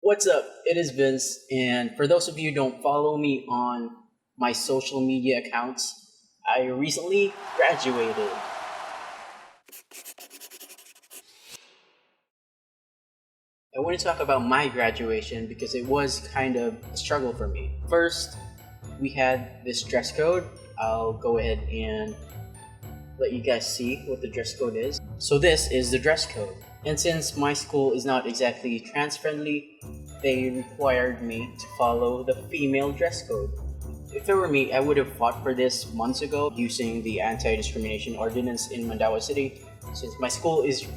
What's up? It is Vince, and for those of you who don't follow me on my social media accounts, I recently graduated. I want to talk about my graduation because it was kind of a struggle for me. First, we had this dress code. I'll go ahead and let you guys see what the dress code is. So this is the dress code. And since my school is not exactly trans-friendly, they required me to follow the female dress code. If it were me, I would have fought for this months ago using the anti-discrimination ordinance in Mandaue City. Since my school is...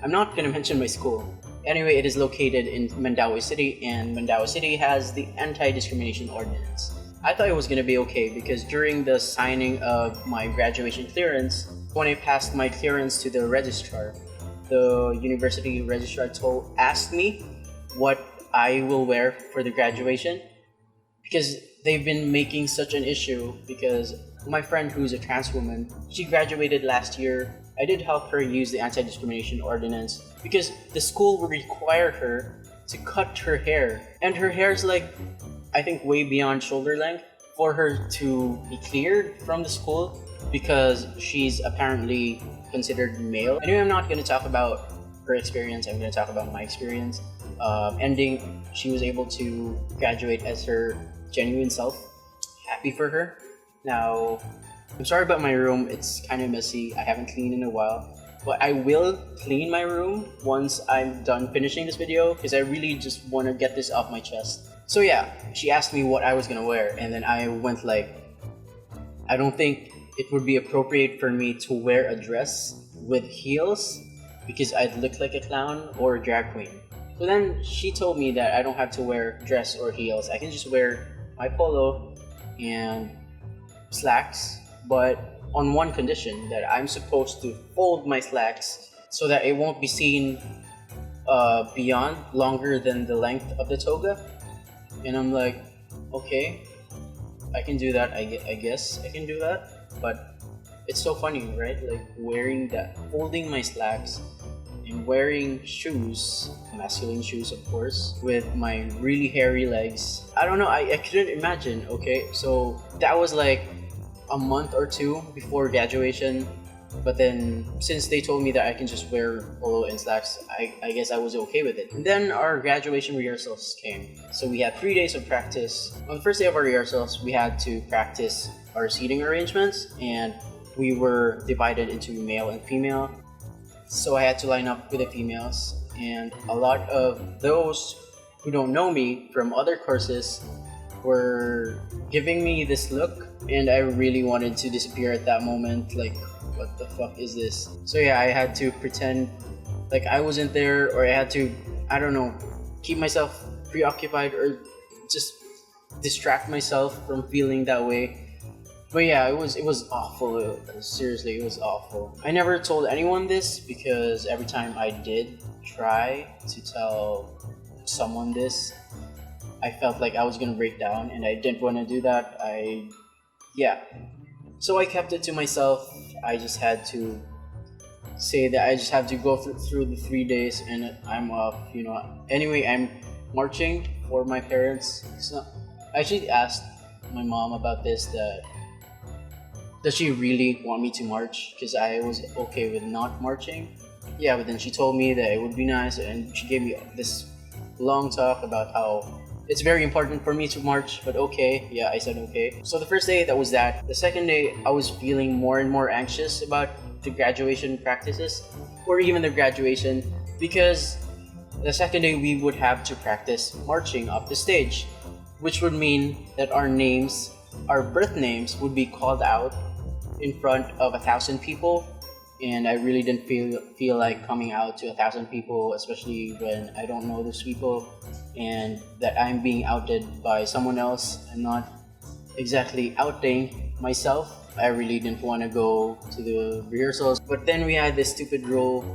I'm not going to mention my school. Anyway, it is located in Mandaue City, and Mandaue City has the anti-discrimination ordinance. I thought it was going to be okay because during the signing of my graduation clearance, when I passed my clearance to the registrar, the university registrar asked me what I will wear for the graduation because they've been making such an issue because my friend who's a trans woman, she graduated last year. I did help her use the anti-discrimination ordinance because the school will require her to cut her hair, and her hair is like, I think, way beyond shoulder length for her to be cleared from the school because she's apparently considered male. Anyway, I'm not going to talk about her experience. I'm going to talk about my experience. She was able to graduate as her genuine self. Happy for her. Now, I'm sorry about my room. It's kind of messy. I haven't cleaned in a while. But I will clean my room once I'm done finishing this video because I really just want to get this off my chest. So yeah, she asked me what I was going to wear, and then I went like, I don't think it would be appropriate for me to wear a dress with heels because I'd look like a clown or a drag queen. So then she told me that I don't have to wear dress or heels. I can just wear my polo and slacks, but on one condition, that I'm supposed to fold my slacks so that it won't be seen beyond longer than the length of the toga. And I'm like, okay, I can do that. I guess I can do that. But it's so funny, right? Like wearing that, folding my slacks and wearing shoes, masculine shoes of course, with my really hairy legs. I don't know, I couldn't imagine, okay? So that was like a month or two before graduation. But then since they told me that I can just wear polo and slacks, I guess I was okay with it. And then our graduation rehearsals came. So we had 3 days of practice. On the first day of our rehearsals, we had to practice our seating arrangements, and we were divided into male and female. So I had to line up with the females, and a lot of those who don't know me from other courses were giving me this look, and I really wanted to disappear at that moment. Like, what the fuck is this? So yeah, I had to pretend like I wasn't there, or I had to, I don't know, keep myself preoccupied or just distract myself from feeling that way. But yeah, it was awful. Seriously, it was awful. I never told anyone this because every time I did try to tell someone this, I felt like I was gonna break down, and I didn't want to do that. So I kept it to myself. I just had to say that I just have to go through the 3 days, and I'm off. Anyway, I'm marching for my parents. I actually asked my mom about this, does she really want me to march? Because I was okay with not marching. Yeah, but then she told me that it would be nice, and she gave me this long talk about how it's very important for me to march, but okay. Yeah, I said okay. So the first day, that was that. The second day, I was feeling more and more anxious about the graduation practices, or even the graduation, because the second day we would have to practice marching up the stage, which would mean that our names, our birth names, would be called out in front of 1,000 people. And I really didn't feel like coming out to 1,000 people, especially when I don't know those people and that I'm being outed by someone else. I'm not exactly outing myself. I really didn't want to go to the rehearsals. But then we had this stupid rule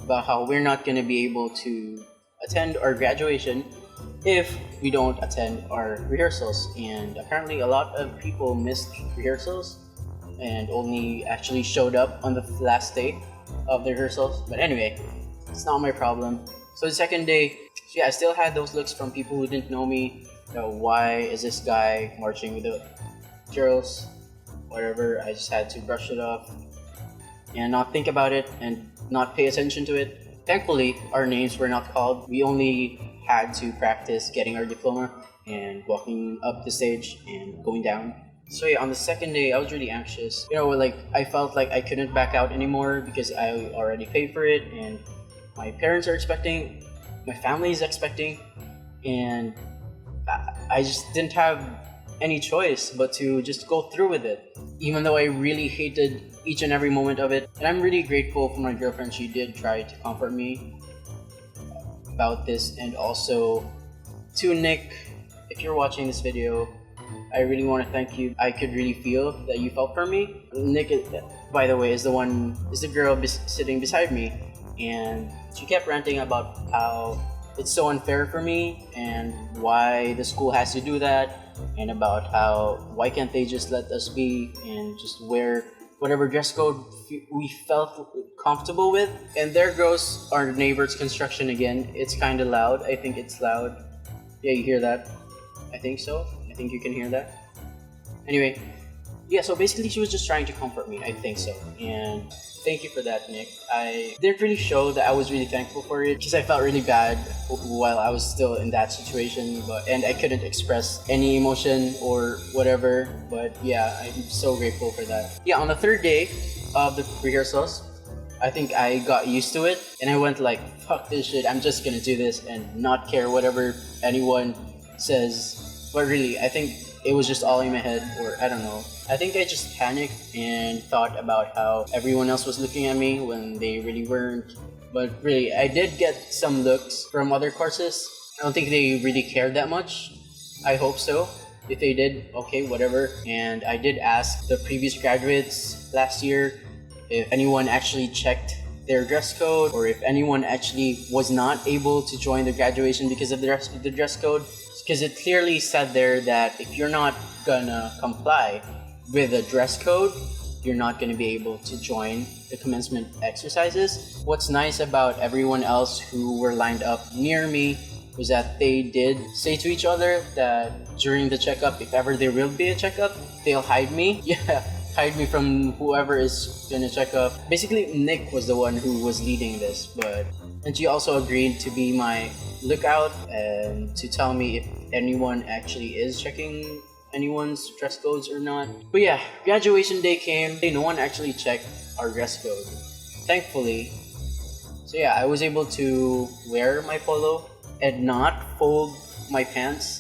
about how we're not going to be able to attend our graduation if we don't attend our rehearsals. And apparently a lot of people missed rehearsals and only actually showed up on the last day of the rehearsals. But anyway, it's not my problem. So the second day, So yeah, I still had those looks from people who didn't know me. You know, why is this guy marching with the girls? Whatever, I just had to brush it off and not think about it and not pay attention to it. Thankfully, our names were not called. We only had to practice getting our diploma and walking up the stage and going down. So yeah, on the second day, I was really anxious. You know, like I felt like I couldn't back out anymore because I already paid for it and my parents are expecting, my family is expecting, and I just didn't have any choice but to just go through with it, even though I really hated each and every moment of it. And I'm really grateful for my girlfriend. She did try to comfort me about this. And also to Nick, if you're watching this video, I really want to thank you. I could really feel that you felt for me. Nick, by the way, is the girl sitting beside me, and she kept ranting about how it's so unfair for me and why the school has to do that, and about how why can't they just let us be and just wear whatever dress code we felt comfortable with. And there goes our neighbor's construction again. It's kind of loud. I think it's loud. Yeah, you hear that? I think so. I think you can hear that. Anyway, yeah, so basically she was just trying to comfort me. I think so. And thank you for that, Nick. I didn't really show that I was really thankful for it because I felt really bad while I was still in that situation, and I couldn't express any emotion or whatever. But yeah, I'm so grateful for that. Yeah, on the third day of the rehearsals, I think I got used to it and I went like, fuck this shit, I'm just gonna do this and not care whatever anyone says. But really, I think it was just all in my head, or I don't know. I think I just panicked and thought about how everyone else was looking at me when they really weren't. But really, I did get some looks from other courses. I don't think they really cared that much. I hope so. If they did, okay, whatever. And I did ask the previous graduates last year if anyone actually checked their dress code, or if anyone actually was not able to join the graduation because of the dress code. Because it clearly said there that if you're not gonna comply with the dress code, you're not gonna be able to join the commencement exercises. What's nice about everyone else who were lined up near me was that they did say to each other that during the checkup, if ever there will be a checkup, they'll hide me. Yeah, hide me from whoever is gonna check up. Basically, Nick was the one who was leading this, and she also agreed to be my lookout and to tell me if anyone actually is checking anyone's dress codes or not. But yeah, graduation day came. No one actually checked our dress code, thankfully. So yeah, I was able to wear my polo and not fold my pants.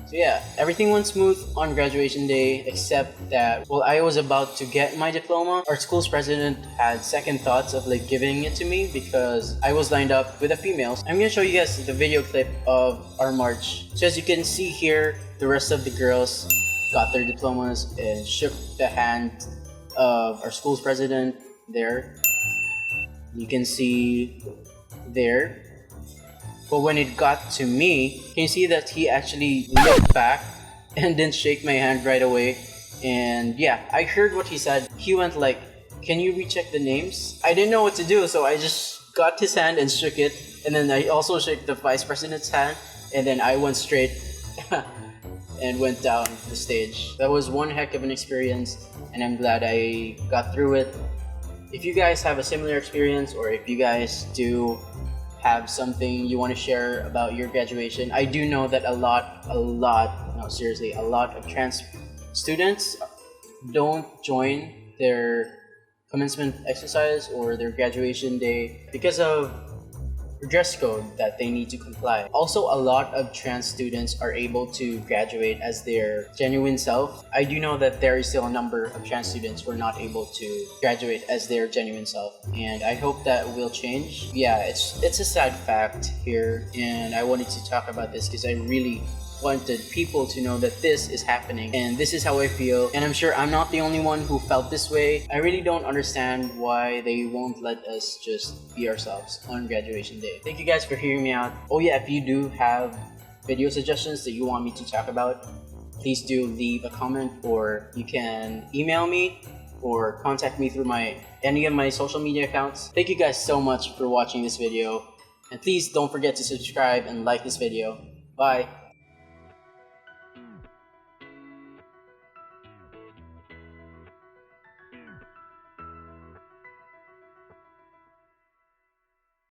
So yeah, everything went smooth on graduation day, except that while I was about to get my diploma, our school's president had second thoughts of like giving it to me because I was lined up with the females. I'm gonna show you guys the video clip of our march. So as you can see here, the rest of the girls got their diplomas and shook the hand of our school's president there. You can see there. But when it got to me, can you see that he actually looked back and didn't shake my hand right away? And yeah, I heard what he said. He went like, can you recheck the names? I didn't know what to do, so I just got his hand and shook it. And then I also shook the vice president's hand. And then I went straight and went down the stage. That was one heck of an experience, and I'm glad I got through it. If you guys have a similar experience, or if you guys do have something you want to share about your graduation, I do know that a lot of trans students don't join their commencement exercise or their graduation day because of dress code that they need to comply. Also, a lot of trans students are able to graduate as their genuine self. I do know that there is still a number of trans students who are not able to graduate as their genuine self, and I hope that will change. Yeah, it's a sad fact here, and I wanted to talk about this because I really wanted people to know that this is happening and this is how I feel, and I'm sure I'm not the only one who felt this way. I really don't understand why they won't let us just be ourselves on graduation day. Thank you guys for hearing me out. Oh yeah, if you do have video suggestions that you want me to talk about, please do leave a comment, or you can email me or contact me through any of my social media accounts. Thank you guys so much for watching this video. And please don't forget to subscribe and like this video. Bye!